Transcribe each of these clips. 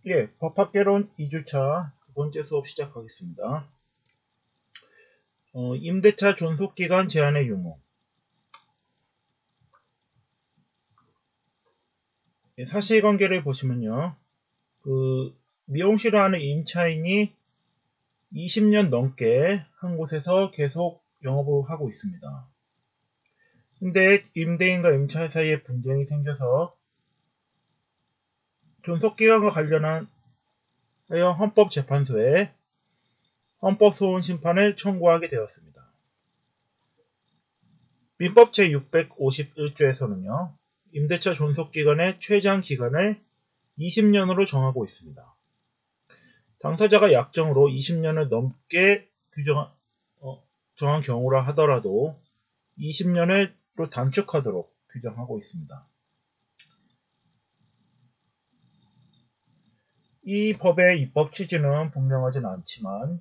예, 법학개론 2주차 두 번째 수업 시작하겠습니다. 임대차 존속기간 제한의 유무. 예, 사실관계를 보시면요. 미용실을 하는 임차인이 20년 넘게 한 곳에서 계속 영업을 하고 있습니다. 근데 임대인과 임차인 사이에 분쟁이 생겨서 존속기간과 관련하여 헌법재판소에 헌법소원 심판을 청구하게 되었습니다. 민법 제651조에서는요. 임대차 존속기간의 최장 기간을 20년으로 정하고 있습니다. 당사자가 약정으로 20년을 넘게 정한 경우라 하더라도 20년으로 단축하도록 규정하고 있습니다. 이 법의 입법 취지는 분명하진 않지만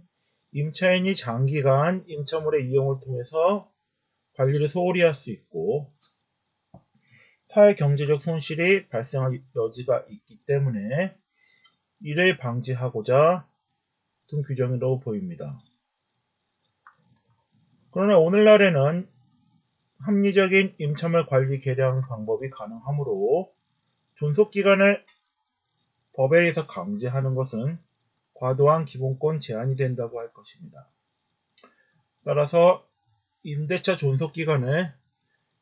임차인이 장기간 임차물의 이용을 통해서 관리를 소홀히 할 수 있고 사회경제적 손실이 발생할 여지가 있기 때문에 이를 방지하고자 둔 규정이라고 보입니다. 그러나 오늘날에는 합리적인 임차물 관리 개량 방법이 가능하므로 존속기간을 법에 의해서 강제하는 것은 과도한 기본권 제한이 된다고 할 것입니다. 따라서 임대차 존속기간을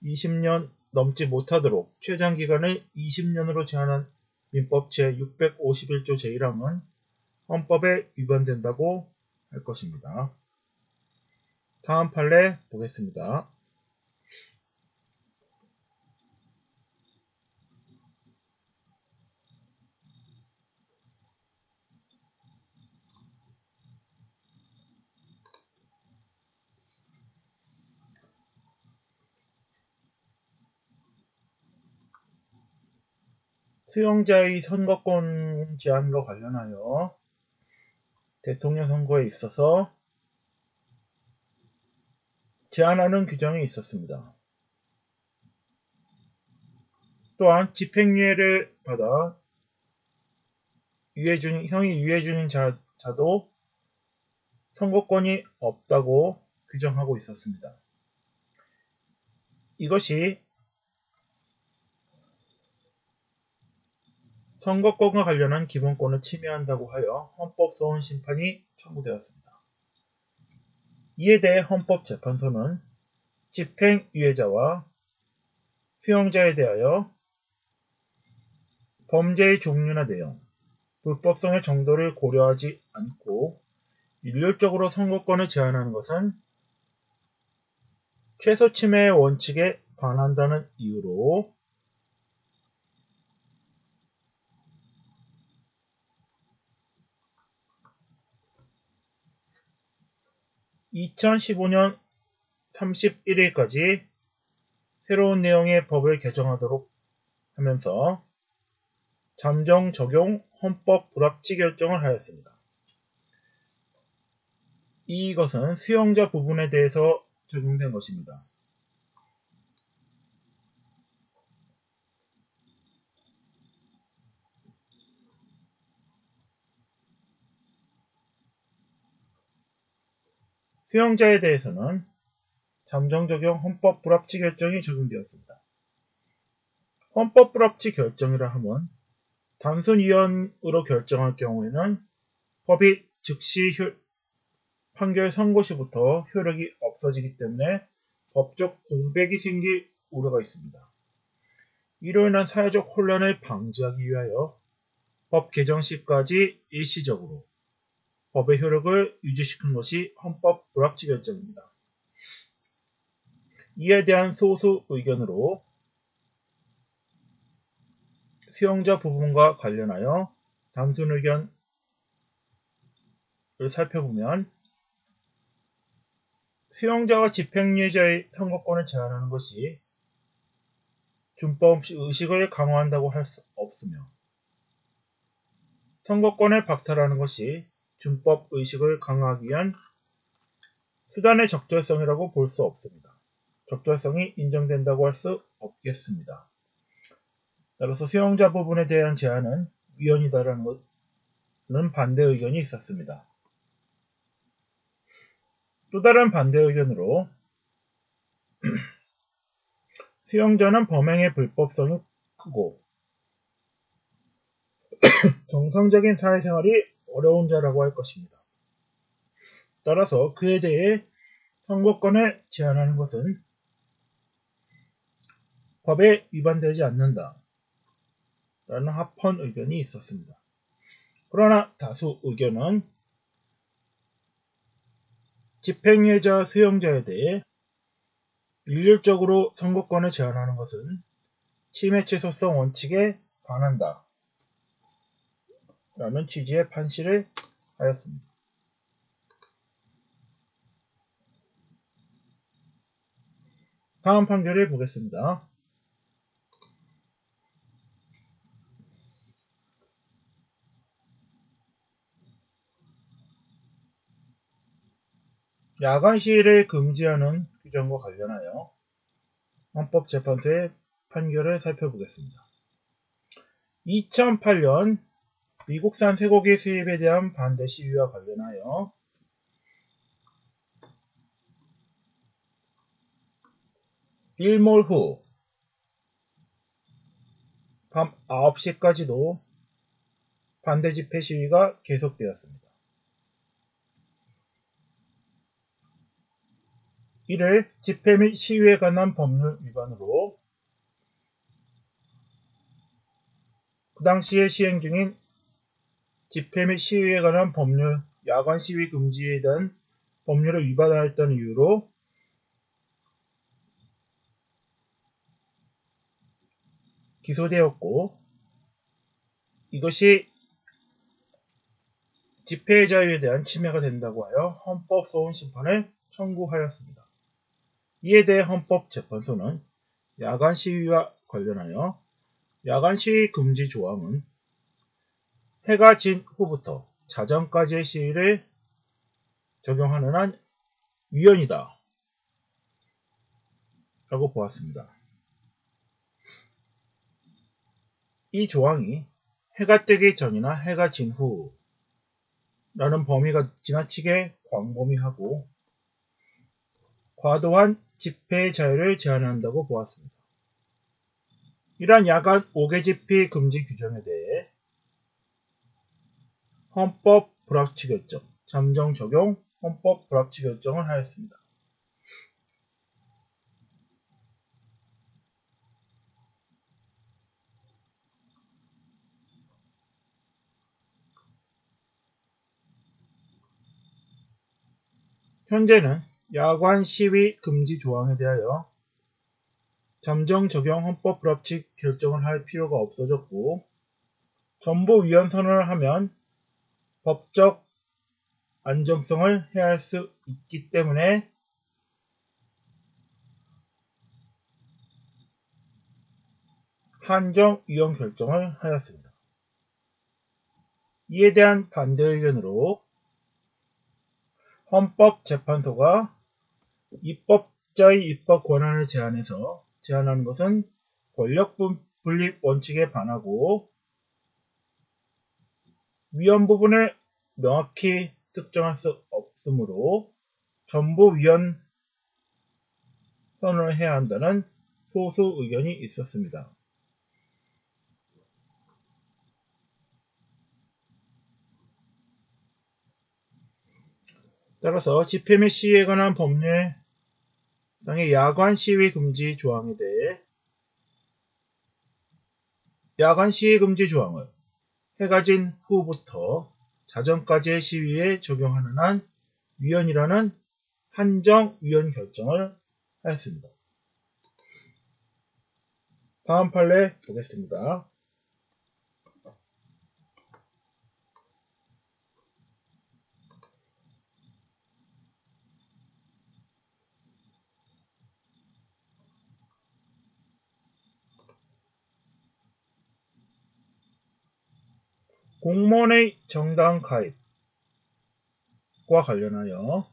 20년 넘지 못하도록 최장기간을 20년으로 제한한 민법 제651조 제1항은 헌법에 위반된다고 할 것입니다. 다음 판례 보겠습니다. 수용자의 선거권 제한과 관련하여 대통령 선거에 있어서 제한하는 규정이 있었습니다. 또한 집행유예를 받아 형이 유예 중인 자도 선거권이 없다고 규정하고 있었습니다. 이것이 선거권과 관련한 기본권을 침해한다고 하여 헌법소원 심판이 청구되었습니다. 이에 대해 헌법재판소는 집행유예자와 수용자에 대하여 범죄의 종류나 내용, 불법성의 정도를 고려하지 않고 일률적으로 선거권을 제한하는 것은 최소 침해의 원칙에 반한다는 이유로 2015년 31일까지 새로운 내용의 법을 개정하도록 하면서 잠정 적용 헌법 불합치 결정을 하였습니다. 이것은 수용자 부분에 대해서 적용된 것입니다. 수용자에 대해서는 잠정 적용 헌법 불합치 결정이 적용되었습니다. 헌법 불합치 결정이라 함은 단순 위헌으로 결정할 경우에는 법이 즉시 판결 선고 시부터 효력이 없어지기 때문에 법적 공백이 생길 우려가 있습니다. 이로 인한 사회적 혼란을 방지하기 위하여 법 개정 시까지 일시적으로 법의 효력을 유지시킨 것이 헌법 불합치 결정입니다. 이에 대한 소수 의견으로 수용자 부분과 관련하여 단순 의견을 살펴보면 수용자와 집행유예자의 선거권을 제한하는 것이 준법 의식을 강화한다고 할 수 없으며 선거권을 박탈하는 것이 준법 의식을 강화하기 위한 수단의 적절성이라고 볼 수 없습니다. 적절성이 인정된다고 할 수 없겠습니다. 따라서 수용자 부분에 대한 제한은 위헌이다라는 것 반대 의견이 있었습니다. 또 다른 반대 의견으로 수용자는 범행의 불법성이 크고 정상적인 사회생활이 어려운 자라고 할 것입니다. 따라서 그에 대해 선고권을 제한하는 것은 법에 위반되지 않는다 라는 합헌 의견이 있었습니다. 그러나 다수 의견은 집행유예자 수용자에 대해 일률적으로 선고권을 제한하는 것은 침해 취소성 원칙에 반한다 라는 취지의 판시를 하였습니다. 다음 판결을 보겠습니다. 야간 시위를 금지하는 규정과 관련하여 헌법재판소의 판결을 살펴보겠습니다. 2008년 미국산 쇠고기 수입에 대한 반대 시위와 관련하여 일몰 후 밤 9시까지도 반대 집회 시위가 계속되었습니다. 이를 집회 및 시위에 관한 법률 위반으로 그 당시에 시행 중인 집회 및 시위에 관한 법률, 야간 시위 금지에 대한 법률을 위반하였다는 이유로 기소되었고, 이것이 집회의 자유에 대한 침해가 된다고 하여 헌법소원심판을 청구하였습니다. 이에 대해 헌법재판소는 야간 시위와 관련하여 야간 시위 금지 조항은 해가 진 후부터 자정까지의 시위를 적용하는 한 위헌이다 라고 보았습니다. 이 조항이 해가 뜨기 전이나 해가 진 후 라는 범위가 지나치게 광범위하고 과도한 집회의 자유를 제한한다고 보았습니다. 이러한 야간 5개 집회 금지 규정에 대해 헌법 불합치 결정, 잠정 적용 헌법 불합치 결정을 하였습니다. 현재는 야간 시위 금지 조항에 대하여 잠정 적용 헌법 불합치 결정을 할 필요가 없어졌고, 전부 위헌 선언을 하면 법적 안정성을 해할 수 있기 때문에 한정 위헌 결정을 하였습니다. 이에 대한 반대 의견으로 헌법재판소가 입법자의 입법 권한을 제한하는 것은 권력 분립 원칙에 반하고 위헌 부분을 명확히 특정할 수 없으므로 전부 위헌 선언을 해야 한다는 소수 의견이 있었습니다. 따라서 집회 및 시위에 관한 법률상의 야간 시위 금지 조항에 대해 야간 시위 금지 조항을 해가 진 후부터 자정까지의 시위에 적용하는 한 위헌이라는 한정 위헌 결정을 하였습니다. 다음 판례 보겠습니다. 공무원의 정당 가입과 관련하여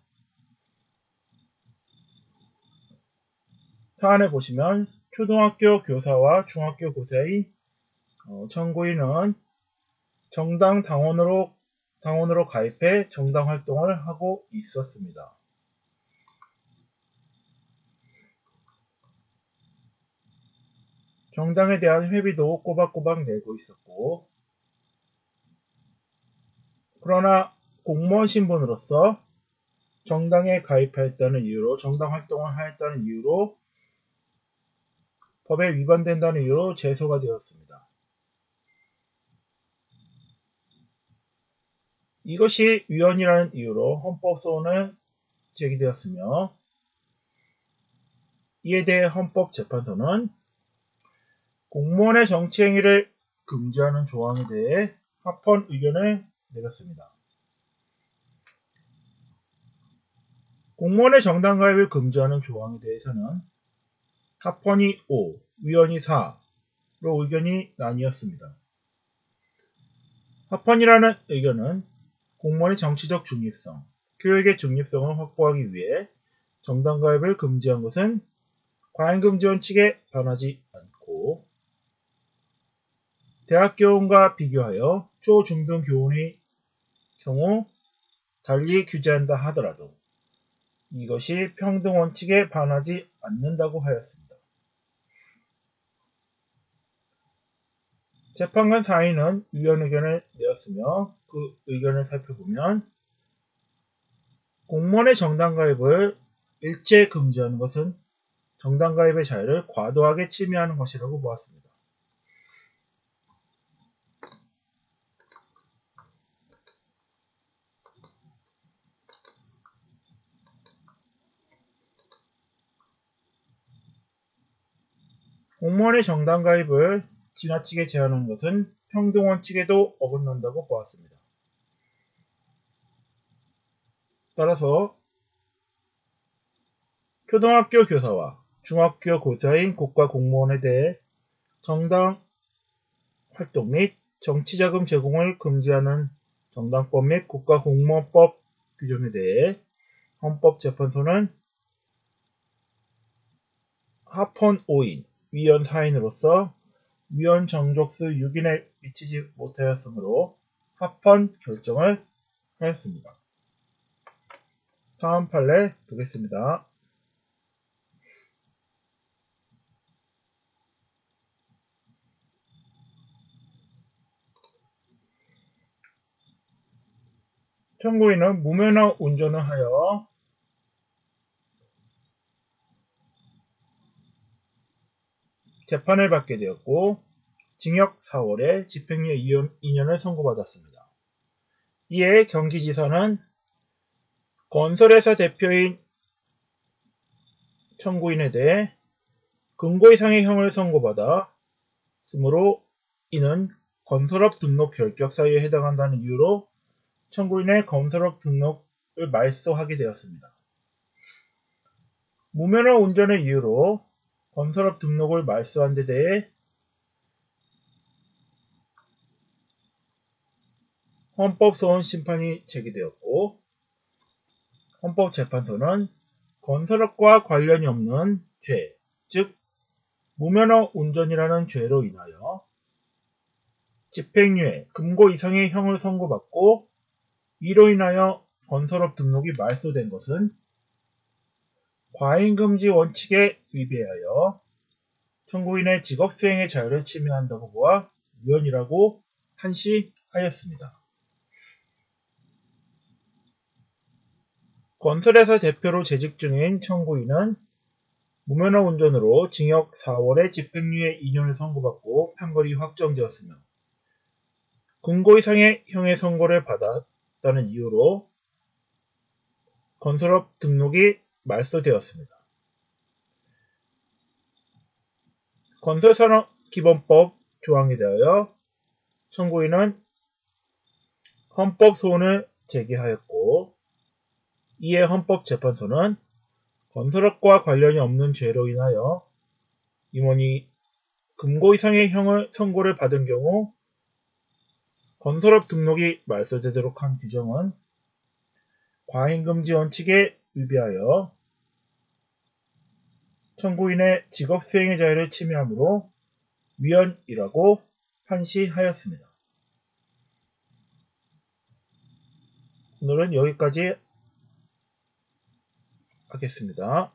사안에 보시면 초등학교 교사와 중학교 교사의 청구인은 정당 당원으로 당원으로 가입해 정당 활동을 하고 있었습니다. 정당에 대한 회비도 꼬박꼬박 내고 있었고, 그러나 공무원 신분으로서 정당에 가입하였다는 이유로, 정당 활동을 하였다는 이유로, 법에 위반된다는 이유로 제소가 되었습니다. 이것이 위헌이라는 이유로 헌법소원은 제기되었으며, 이에 대해 헌법재판소는 공무원의 정치행위를 금지하는 조항에 대해 합헌 의견을 내렸습니다. 공무원의 정당 가입을 금지하는 조항에 대해서는 합헌이 5, 위헌이 4로 의견이 나뉘었습니다. 합헌이라는 의견은 공무원의 정치적 중립성, 교육의 중립성을 확보하기 위해 정당 가입을 금지한 것은 과잉금지 원칙에 반하지 않고 대학 교원과 비교하여 초, 중등 교원의 경우 달리 규제한다 하더라도 이것이 평등 원칙에 반하지 않는다고 하였습니다. 재판관 4인은 위헌 의견을 내었으며 그 의견을 살펴보면 공무원의 정당 가입을 일체 금지하는 것은 정당 가입의 자유를 과도하게 침해하는 것이라고 보았습니다. 공무원의 정당 가입을 지나치게 제한하는 것은 평등 원칙에도 어긋난다고 보았습니다. 따라서 초등학교 교사와 중학교 교사인 국가공무원에 대해 정당 활동 및 정치자금 제공을 금지하는 정당법 및 국가공무원법 규정에 대해 헌법재판소는 합헌 5인, 위헌 4인으로서 위헌 정족수 6인에 미치지 못하였으므로 합헌 결정을 하였습니다. 다음 판례 보겠습니다. 청구인은 무면허 운전을 하여 재판을 받게 되었고 징역 4월에 집행유예 2년을 선고받았습니다. 이에 경기지사는 건설회사 대표인 청구인에 대해 금고 이상의 형을 선고받아 쓰므로 이는 건설업 등록 결격 사유에 해당한다는 이유로 청구인의 건설업 등록을 말소하게 되었습니다. 무면허 운전의 이유로 건설업 등록을 말소한 데 대해 헌법소원 심판이 제기되었고 헌법재판소는 건설업과 관련이 없는 죄, 즉 무면허 운전이라는 죄로 인하여 집행유예, 금고 이상의 형을 선고받고 이로 인하여 건설업 등록이 말소된 것은 과잉금지 원칙에 위배하여 청구인의 직업수행의 자유를 침해한다고 보아 위헌이라고 판시하였습니다. 건설회사 대표로 재직 중인 청구인은 무면허 운전으로 징역 4월에 집행유예 2년을 선고받고 판결이 확정되었으며 금고 이상의 형의 선고를 받았다는 이유로 건설업 등록이 말소되었습니다. 건설산업기본법 조항에 대하여 청구인은 헌법소원을 제기하였고 이에 헌법재판소는 건설업과 관련이 없는 죄로 인하여 임원이 금고 이상의 형을 선고를 받은 경우 건설업 등록이 말소되도록 한 규정은 과잉금지 원칙에 위배하여 청구인의 직업수행의 자유를 침해하므로 위헌이라고 판시하였습니다. 오늘은 여기까지 하겠습니다.